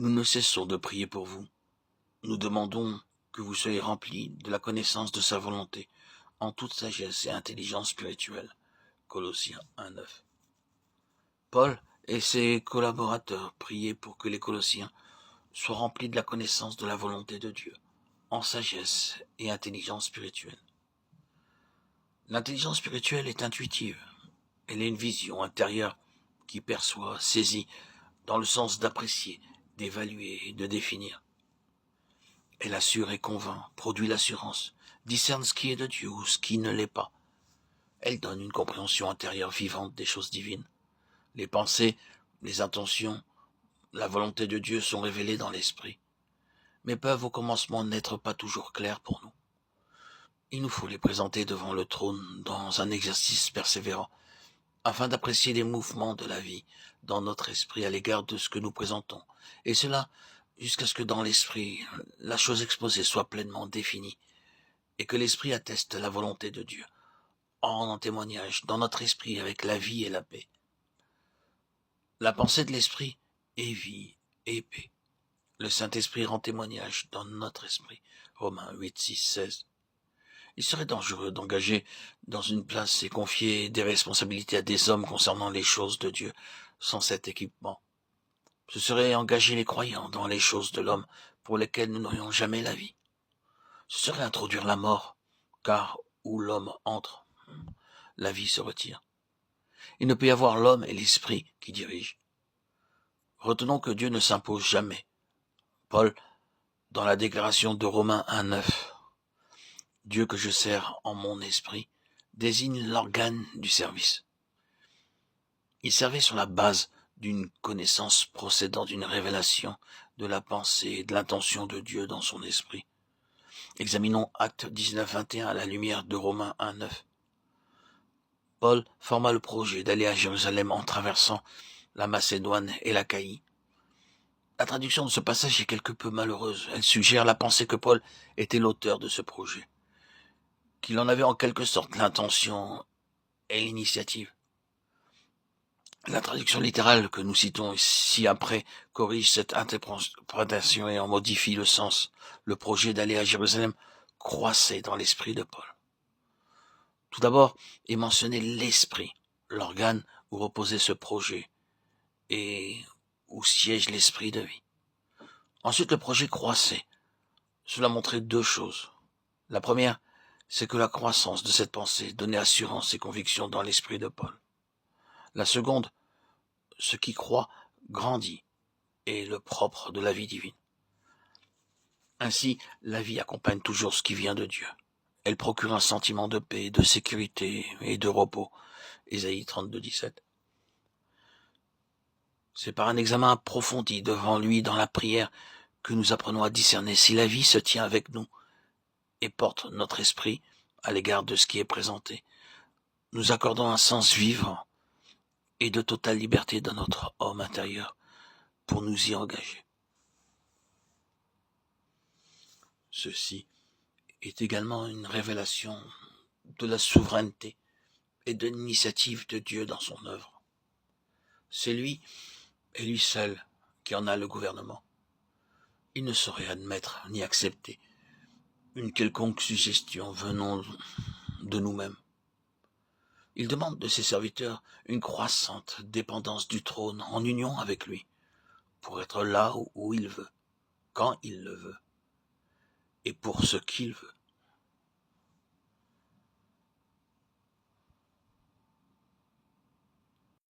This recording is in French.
Nous ne cessons de prier pour vous. Nous demandons que vous soyez remplis de la connaissance de sa volonté, en toute sagesse et intelligence spirituelle. Colossiens 1:9. Paul et ses collaborateurs priaient pour que les Colossiens soient remplis de la connaissance de la volonté de Dieu, en sagesse et intelligence spirituelle. L'intelligence spirituelle est intuitive. Elle est une vision intérieure qui perçoit, saisit, dans le sens d'apprécier, d'évaluer et de définir. Elle assure et convainc, produit l'assurance, discerne ce qui est de Dieu ou ce qui ne l'est pas. Elle donne une compréhension intérieure vivante des choses divines. Les pensées, les intentions, la volonté de Dieu sont révélées dans l'esprit, mais peuvent au commencement n'être pas toujours claires pour nous. Il nous faut les présenter devant le trône dans un exercice persévérant, afin d'apprécier les mouvements de la vie dans notre esprit à l'égard de ce que nous présentons, et cela jusqu'à ce que dans l'esprit, la chose exposée soit pleinement définie, et que l'esprit atteste la volonté de Dieu, en témoignage dans notre esprit avec la vie et la paix. La pensée de l'esprit est vie et paix. Le Saint-Esprit rend témoignage dans notre esprit. Romains 8, 6, 16. Il serait dangereux d'engager dans une place et confier des responsabilités à des hommes concernant les choses de Dieu sans cet équipement. Ce serait engager les croyants dans les choses de l'homme pour lesquelles nous n'aurions jamais la vie. Ce serait introduire la mort, car où l'homme entre, la vie se retire. Il ne peut y avoir l'homme et l'esprit qui dirigent. Retenons que Dieu ne s'impose jamais. Paul, dans la déclaration de Romains 1:9, Dieu que je sers en mon esprit, désigne l'organe du service. Il servait sur la base d'une connaissance procédant d'une révélation de la pensée et de l'intention de Dieu dans son esprit. Examinons Actes 19:21 à la lumière de Romains 1:9. Paul forma le projet d'aller à Jérusalem en traversant la Macédoine et l'Achaïe. La traduction de ce passage est quelque peu malheureuse. Elle suggère la pensée que Paul était l'auteur de ce projet, qu'il en avait en quelque sorte l'intention et l'initiative. La traduction littérale que nous citons ci-après corrige cette interprétation et en modifie le sens. Le projet d'aller à Jérusalem croissait dans l'esprit de Paul. Tout d'abord est mentionné l'esprit, l'organe où reposait ce projet et où siège l'esprit de vie. Ensuite, le projet croissait. Cela montrait deux choses. La première, c'est que la croissance de cette pensée donnait assurance et conviction dans l'esprit de Paul. La seconde, ce qui croit grandit, est le propre de la vie divine. Ainsi, la vie accompagne toujours ce qui vient de Dieu. Elle procure un sentiment de paix, de sécurité et de repos. Ésaïe 32:17. C'est par un examen approfondi devant lui dans la prière que nous apprenons à discerner si la vie se tient avec nous et porte notre esprit à l'égard de ce qui est présenté. Nous accordons un sens vivant et de totale liberté dans notre homme intérieur pour nous y engager. Ceci est également une révélation de la souveraineté et de l'initiative de Dieu dans son œuvre. C'est lui et lui seul qui en a le gouvernement. Il ne saurait admettre ni accepter une quelconque suggestion venant de nous-mêmes. Il demande de ses serviteurs une croissante dépendance du trône en union avec lui, pour être là où il veut, quand il le veut, et pour ce qu'il veut.